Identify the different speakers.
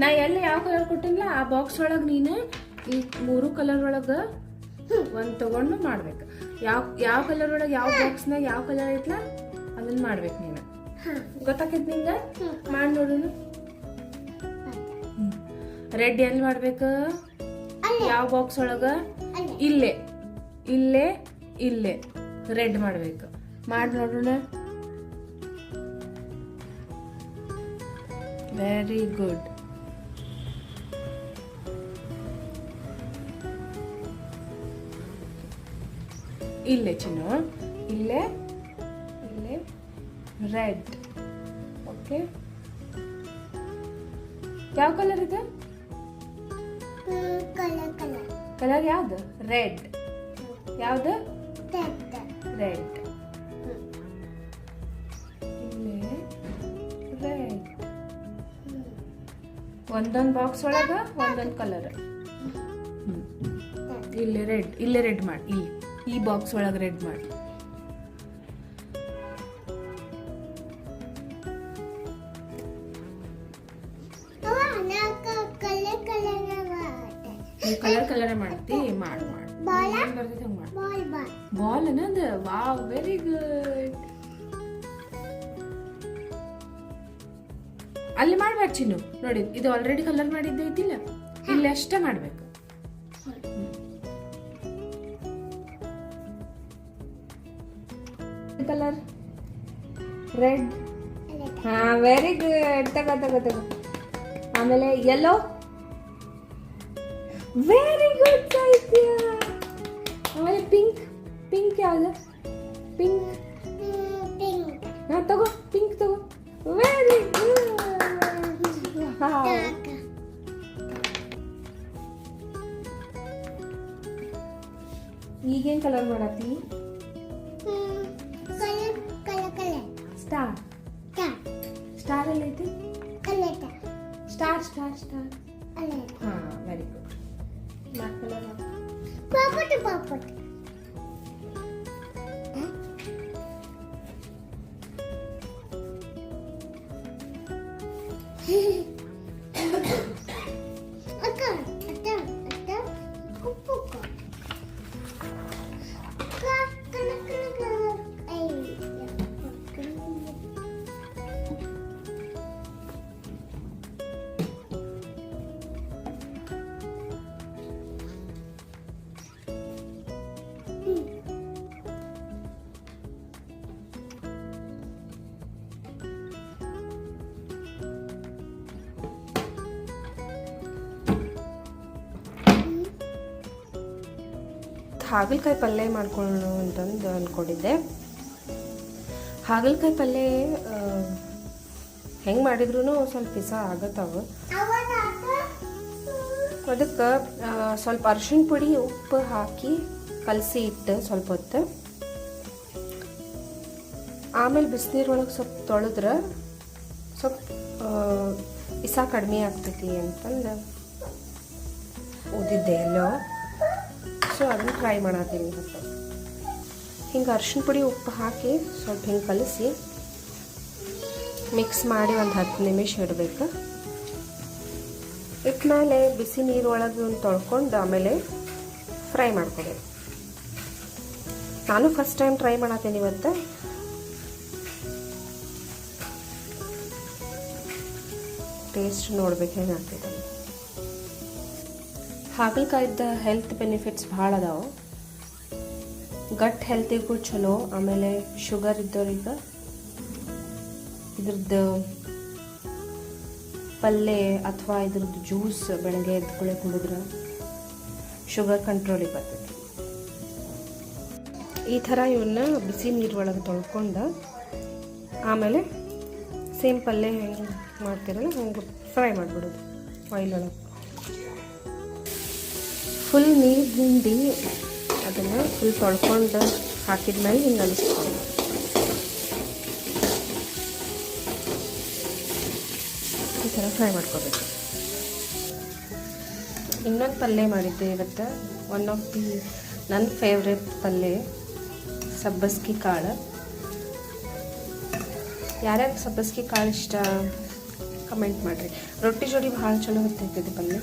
Speaker 1: ನಾ ಎಲ್ಲಿ ಯಾವ ಕಲರ್ ಕೊಟ್ಟಿಲ್ಲ ಆ ಬಾಕ್ಸ್ ಒಳಗೆ ನೀನು ಈ 3 ಕಲರ್ ಒಳಗೆ ಒಂದು ತಗೊಂಡು ಮಾಡ್ಬೇಕು. ಯಾವ ಕಲರ್ ಒಳಗೆ ಯಾವ ಬಾಕ್ಸ್ನಾಗ ಯಾವ ಕಲರ್ ಐತ್ಲಾ ಅದನ್ನ ಮಾಡ್ಬೇಕು ನೀನು. ಗೊತ್ತಾಕೈತಿ ನಿಂಗ? ಮಾಡಿ ನೋಡೋಣ. ರೆಡ್ ಎಲ್ಲಿ ಮಾಡ್ಬೇಕು? ಯಾವ ಬಾಕ್ಸ್ ಒಳಗ? ಇಲ್ಲೇ ಇಲ್ಲೇ ಇಲ್ಲೇ ರೆಡ್ ಮಾಡ್ಬೇಕು. ಮಾಡಿ ನೋಡೋಣ. Very good. ಇಲ್ಲೇ ಚಿನ್ನು, ಇಲ್ಲೇ ಇಲ್ಲೇ ರೆಡ್. ಓಕೆ, ಯಾವ ಕಲರ್ ಇದೆ? ಕಲರ್ ಯಾವ್ದು? ರೆಡ್. ಯಾವ್ದು? ರೆಡ್. ಇಲ್ಲೇ ರೆಡ್. ಒಂದೊಂದು ಬಾಕ್ಸ್ ಒಳಗ ಒಂದೊಂದು ಕಲರ್. ಇಲ್ಲೇ ರೆಡ್, ಇಲ್ಲೇ ರೆಡ್ ಮಾಡಿ. ಇಲ್ಲಿ ಈ ಬಾಕ್ಸ್ ಒಳಗೆ ರೆಡ್ ಮಾಡಿ. ಕಲರ್ ಮಾಡ್ತಿ. ಮಾಡು ಬರ್ತೈತೆ ಹಂಗ ಮಾಡು. ಬಾಲ್ ಅನ್ನೋದು ವಾವ್, ವೆರಿ ಗುಡ್. ಅಲ್ಲಿ ಮಾಡ್ಬೇಡ ಚಿನ್ನು. ನೋಡಿ, ಇದು ಆಲ್ರೆಡಿ ಕಲರ್ ಮಾಡಿದ್ದೆ ಐತಿಲ್ಲ, ಇಲ್ಲಿ ಅಷ್ಟೇ ಮಾಡ್ಬೇಕು. Colour red. ಹಾ, ವೆರಿ ಗುಡ್. ತಗೋ. ಆಮೇಲೆ ಯೆಲ್ಲೋ. ವೆರಿ ಗುಡ್ ಸಾಹಿತ್ಯ. ಆಮೇಲೆ ಪಿಂಕ್ ಯಾವ್ದು? ಪಿಂಕ್. ಹಾ, ತಗೋ ಪಿಂಕ್ ತಗೋ. Very good. ಈಗೇನ್ ಕಲರ್ ಮಾಡತ್ತಿ? ಸ್ಟಾರ್ ಎಲ್ಲ ಐತಿ? ಸ್ಟಾರ್. ಹಾ, ವೆರಿ ಗುಡ್. ಪಾಪಟ್. ಹಾಗಲಕಾಯಿ ಪಲ್ಯ ಮಾಡ್ಕೊಳ್ಳೋಣ ಅಂತಂದು ಅಂದ್ಕೊಂಡಿದ್ದೆ. ಹಾಗಲಕಾಯಿ ಪಲ್ಯ ಹೆಂಗೆ ಮಾಡಿದ್ರು ಸ್ವಲ್ಪ ಪಿಸ ಆಗತ್ತವ. ಅದಕ್ಕೆ ಸ್ವಲ್ಪ ಅರಿಶಿಣ ಪುಡಿ, ಉಪ್ಪು ಹಾಕಿ ಕಲಸಿ ಇಟ್ಟು ಸ್ವಲ್ಪ ಹೊತ್ತು, ಆಮೇಲೆ ಬಿಸಿನೀರೊಳಗೆ ಸ್ವಲ್ಪ ತೊಳೆದ್ರೆ ಸ್ವಲ್ಪ ಪಿಸ ಕಡಿಮೆ ಆಗ್ತೈತಿ ಅಂತಂದು ಓದಿದ್ದೆ ಎಲ್ಲೋ. ಸೊ ಅದನ್ನು ಟ್ರೈ ಮಾಡತ್ತೀನಿ ಇವತ್ತು. ಹಿಂಗೆ ಅರಿಶಿಣ ಪುಡಿ, ಉಪ್ಪು ಹಾಕಿ ಸ್ವಲ್ಪ ಹಿಂಗೆ ಕಲಸಿ ಮಿಕ್ಸ್ ಮಾಡಿ ಒಂದು 10 ನಿಮಿಷ ಇಡಬೇಕು. ಇಟ್ಮೇಲೆ ಬಿಸಿ ನೀರೊಳಗೆ ಒಂದು ತೊಳ್ಕೊಂಡು ಆಮೇಲೆ ಫ್ರೈ ಮಾಡ್ಕೊಬೇಕು. ನಾನು ಫಸ್ಟ್ ಟೈಮ್ ಟ್ರೈ ಮಾಡತ್ತೀನಿ ಇವತ್ತು. ಟೇಸ್ಟ್ ನೋಡ್ಬೇಕು ಹೇಗಾಗ್ತೈತೆ. ಹಾಗಲಕಾಯ್ದ ಹೆಲ್ತ್ ಬೆನಿಫಿಟ್ಸ್ ಭಾಳ ಅದಾವೆ. ಗಟ್ ಹೆಲ್ತಿಗೂ ಚಲೋ. ಆಮೇಲೆ ಶುಗರ್ ಇದ್ದವ್ರಿಗೆ ಇದ್ರದ್ದು ಪಲ್ಯ ಅಥವಾ ಇದ್ರದ್ದು ಜ್ಯೂಸ್ ಬೆಳಗ್ಗೆ ಎದ್ಕೊಳ್ಳೆ ಕುಡಿದ್ರೆ ಶುಗರ್ ಕಂಟ್ರೋಲಿಗೆ ಬರ್ತೈತಿ. ಈ ಥರ ಇವನ್ನ ಬಿಸಿ ನೀರೊಳಗೆ ತೊಳ್ಕೊಂಡು ಆಮೇಲೆ ಸೇಮ್ ಪಲ್ಯ ಹೆಂಗೆ ಮಾಡ್ತಿರಲ್ಲ ಹಂಗೆ ಫ್ರೈ ಮಾಡಿಬಿಡೋದು ಆಯಿಲ್ ಒಳಗೆ. ಫುಲ್ ನೀರು ಹಿಂಡಿ ಅದನ್ನು ಫುಲ್ ತೊಳ್ಕೊಂಡು ಹಾಕಿದ್ಮೇಲೆ ಹಿಂಗೆ ಅನಿಸ್ಕೊಂಡು ಈ ಥರ ಫ್ರೈ ಮಾಡ್ಕೋಬೇಕು. ಇನ್ನೊಂದು ಪಲ್ಯ ಮಾಡಿದ್ದೆ ಇವತ್ತು. ಒನ್ ಆಫ್ ದಿ ನನ್ನ ಫೇವ್ರೆಟ್ ಪಲ್ಯ ಸಬ್ಬಸ್ಗಿ ಕಾಳು. ಯಾರ್ಯಾರು ಸಬ್ಬಸ್ಗಿ ಕಾಳು ಇಷ್ಟ
Speaker 2: ಕಮೆಂಟ್ ಮಾಡಿರಿ. ರೊಟ್ಟಿ ಜೋಡಿ ಭಾಳ ಚಲೋ ಹೊತ್ತೈತಿದೆ ಪಲ್ಯ.